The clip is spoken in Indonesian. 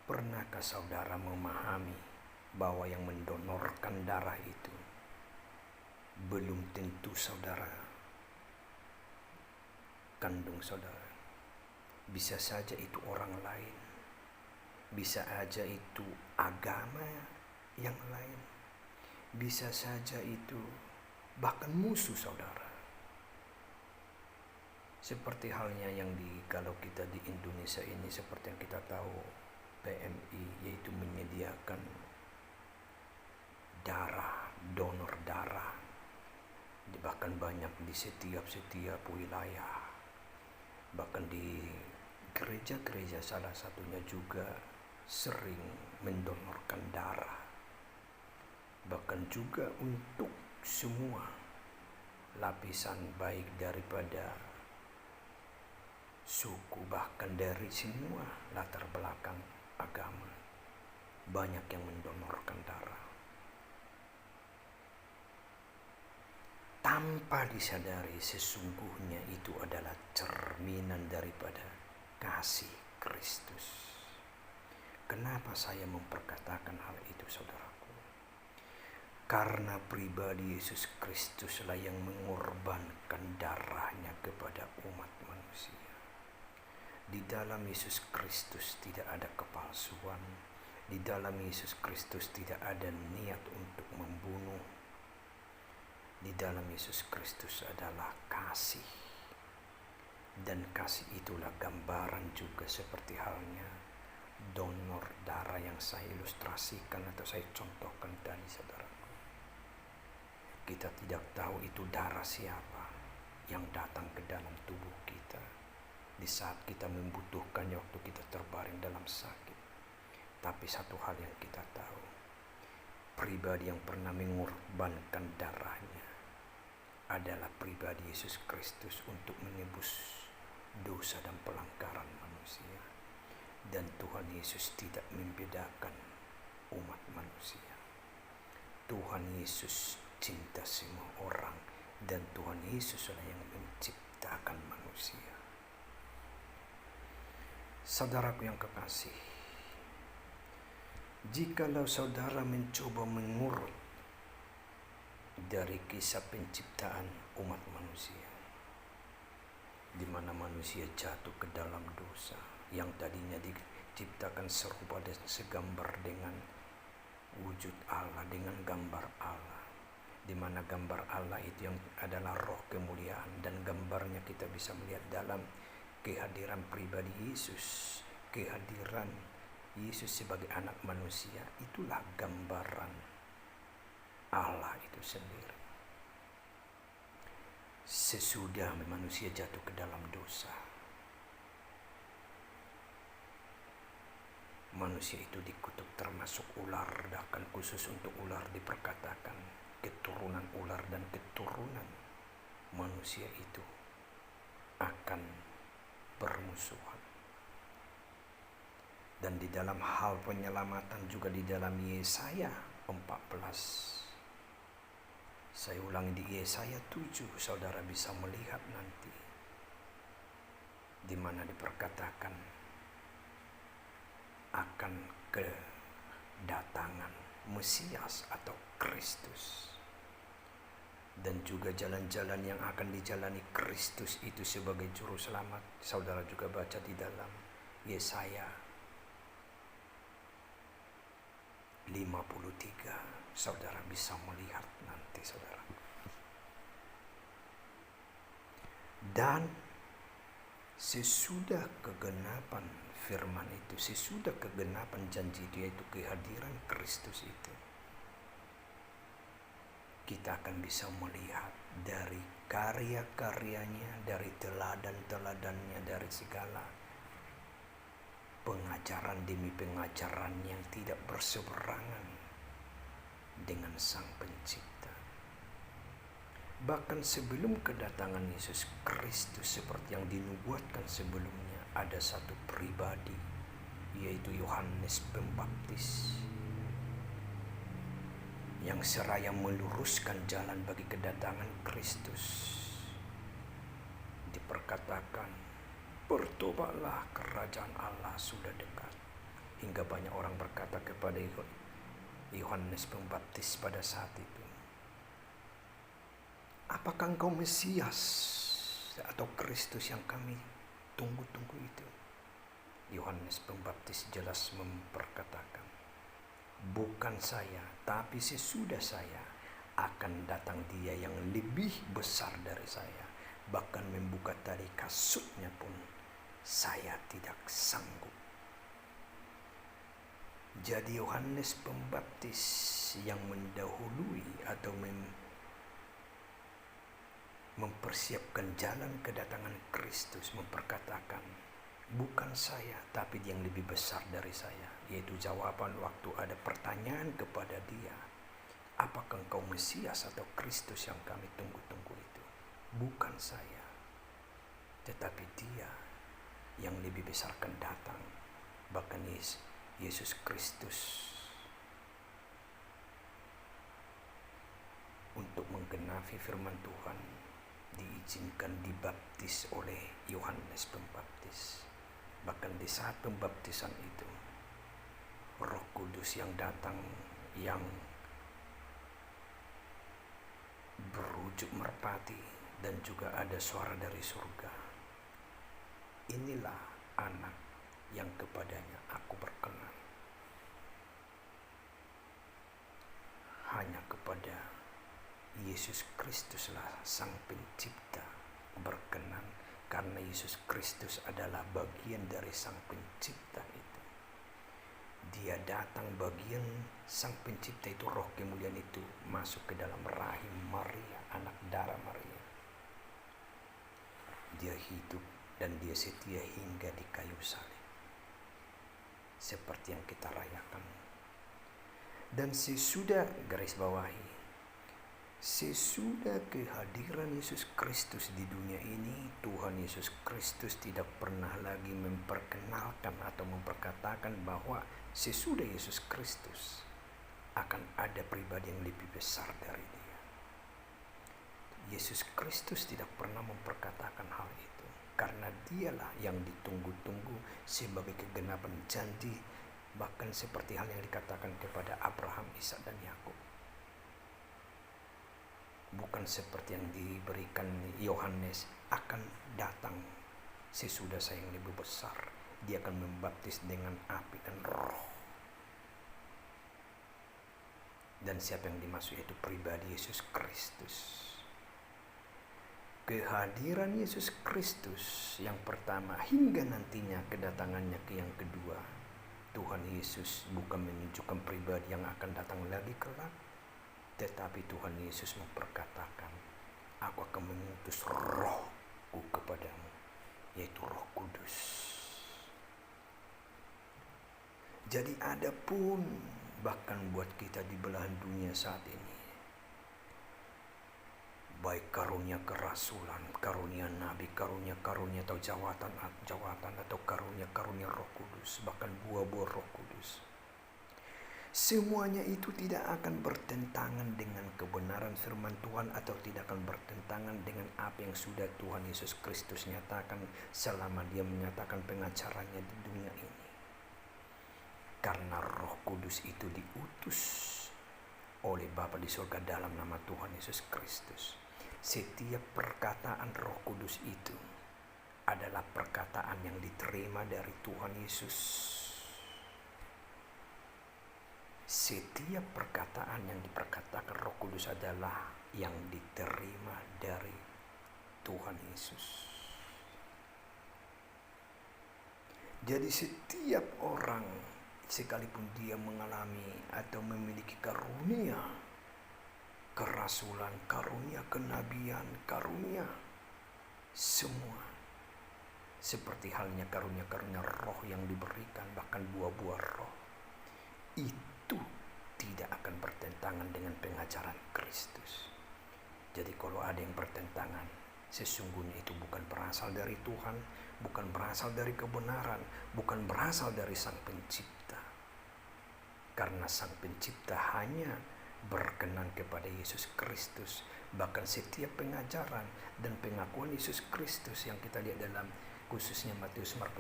Pernahkah saudara memahami bahwa yang mendonorkan darah itu belum tentu saudara kandung saudara? Bisa saja itu orang lain, bisa saja itu agama yang lain, bisa saja itu bahkan musuh saudara. Seperti halnya yang kalau kita di Indonesia ini, seperti yang kita tahu, PMI yaitu menyediakan darah, donor darah, bahkan banyak di setiap wilayah, bahkan di gereja-gereja salah satunya juga sering mendonorkan darah, bahkan juga untuk semua lapisan baik daripada suku, bahkan dari semua latar belakang agama, banyak yang mendonorkan darah tanpa disadari sesungguhnya itu adalah cerminan daripada kasih Kristus. Kenapa saya memperkatakan hal itu, saudaraku? Karena pribadi Yesus Kristuslah yang mengorbankan darahnya kepada umat manusia. Di dalam Yesus Kristus tidak ada kepalsuan. Di dalam Yesus Kristus tidak ada niat untuk membunuh. Di dalam Yesus Kristus adalah kasih. Dan kasih itulah gambaran juga seperti halnya donor darah yang saya ilustrasikan atau saya contohkan tadi, saudaraku. Kita tidak tahu itu darah siapa yang datang ke dalam tubuh kita di saat kita membutuhkannya, waktu kita terbaring dalam sakit. Tapi satu hal yang kita tahu, pribadi yang pernah mengorbankan darahnya adalah pribadi Yesus Kristus untuk menebus dosa dan pelanggaran manusia. Dan Tuhan Yesus tidak membedakan umat manusia. Tuhan Yesus cinta semua orang, dan Tuhan Yesus adalah yang menciptakan manusia. Saudaraku yang kekasih, jikalau saudara mencoba mengurut dari kisah penciptaan umat manusia, di mana manusia jatuh ke dalam dosa, yang tadinya diciptakan serupa dan segambar dengan wujud Allah, dengan gambar Allah, di mana gambar Allah itu yang adalah roh kemuliaan, dan gambarnya kita bisa melihat dalam kehadiran pribadi Yesus, kehadiran Yesus sebagai anak manusia. Itulah gambaran Allah itu sendiri. Sesudah manusia jatuh ke dalam dosa, manusia itu dikutuk, termasuk ular. Bahkan khusus untuk ular diperkatakan keturunan ular dan keturunan manusia itu akan bermusuhan. Dan di dalam hal penyelamatan juga di dalam Yesaya 14, saya ulangi, di Yesaya 7 saudara bisa melihat nanti, di mana diperkatakan akan kedatangan Mesias atau Kristus, dan juga jalan-jalan yang akan dijalani Kristus itu sebagai juru selamat. Saudara juga baca di dalam Yesaya 53, saudara bisa melihat nanti, saudara. Dan sesudah kegenapan firman itu, sesudah kegenapan janji dia itu, kehadiran Kristus itu, kita akan bisa melihat dari karya-karyanya, dari teladan-teladannya, dari segala pengajaran demi pengajaran yang tidak berseberangan dengan Sang Pencipta. Bahkan sebelum kedatangan Yesus Kristus, seperti yang dinubuatkan sebelumnya, ada satu pribadi, yaitu Yohanes Pembaptis, yang seraya meluruskan jalan bagi kedatangan Kristus. Diperkatakan, bertobatlah, kerajaan Allah sudah dekat. hingga banyak orang berkata kepada Yohanes Pembaptis pada saat itu, apakah engkau Mesias atau Kristus yang kami tunggu-tunggu itu? Yohanes Pembaptis jelas memperkatakan, bukan saya, tapi sesudah saya akan datang Dia yang lebih besar dari saya. Bahkan membuka tali kasutnya pun saya tidak sanggup. Jadi Yohanes Pembaptis yang mendahului atau mempersiapkan jalan kedatangan Kristus memperkatakan, bukan saya, tapi Dia yang lebih besar dari saya. Yaitu jawaban waktu ada pertanyaan kepada Dia, apakah engkau Mesias atau Kristus yang kami tunggu-tunggu itu? Bukan saya, tetapi Dia yang lebih besar akan datang. Bahkan Yesus Kristus untuk menggenapi firman Tuhan diizinkan dibaptis oleh Yohanes Pembaptis. Bahkan di saat pembaptisan itu, Roh Kudus yang datang yang berwujud merpati, dan juga ada suara dari surga, inilah anak yang kepadanya aku berkenan. Hanya kepada Yesus Kristuslah Sang Pencipta berkenan, karena Yesus Kristus adalah bagian dari Sang Pencipta itu. Dia datang bagian Sang Pencipta itu, Roh kemuliaan itu masuk ke dalam rahim Maria, anak darah Maria. Dia hidup dan Dia setia hingga di kayu salib, seperti yang kita rayakan. Dan sesudah, garis bawahi, sesudah kehadiran Yesus Kristus di dunia ini, Tuhan Yesus Kristus tidak pernah lagi memperkenalkan atau memperkatakan bahwa sesudah Yesus Kristus akan ada pribadi yang lebih besar dari Dia. Yesus Kristus tidak pernah memperkatakan hal itu, karena Dialah yang ditunggu-tunggu sebagai kegenapan janji, bahkan seperti hal yang dikatakan kepada Abraham, Ishak, dan Yakub. Bukan seperti yang diberikan Yohanes, akan datang sesudah saya yang lebih besar. Dia akan membaptis dengan api dan roh. Dan siapa yang dimaksud itu pribadi Yesus Kristus. Kehadiran Yesus Kristus yang pertama hingga nantinya kedatangannya ke yang kedua, Tuhan Yesus bukan menunjukkan pribadi yang akan datang lagi kelak, tetapi Tuhan Yesus memperkatakan, aku akan mengutus Rohku kepadamu, yaitu Roh Kudus. Jadi ada pun bahkan buat kita di belahan dunia saat ini, baik karunia kerasulan, karunia nabi, karunia atau jawatan atau karunia Roh Kudus, bahkan buah-buah Roh Kudus. Semuanya itu tidak akan bertentangan dengan kebenaran firman Tuhan atau tidak akan bertentangan dengan apa yang sudah Tuhan Yesus Kristus nyatakan selama Dia menyatakan pengacaranya di dunia ini. Karena Roh Kudus itu diutus oleh Bapa di surga dalam nama Tuhan Yesus Kristus. Setiap perkataan Roh Kudus itu adalah perkataan yang diterima dari Tuhan Yesus. Setiap perkataan yang diperkatakan Roh Kudus adalah yang diterima dari Tuhan Yesus. Jadi setiap orang, sekalipun dia mengalami atau memiliki karunia kerasulan, karunia kenabian, karunia semua, seperti halnya karunia-karunia roh yang diberikan, bahkan buah-buah roh, itu tidak akan bertentangan dengan pengajaran Kristus. Jadi kalau ada yang bertentangan, sesungguhnya itu bukan berasal dari Tuhan, bukan berasal dari kebenaran, bukan berasal dari Sang Pencipta. Karena Sang Pencipta hanya berkenan kepada Yesus Kristus. Bahkan setiap pengajaran dan pengakuan Yesus Kristus yang kita lihat dalam khususnya Matius, Markus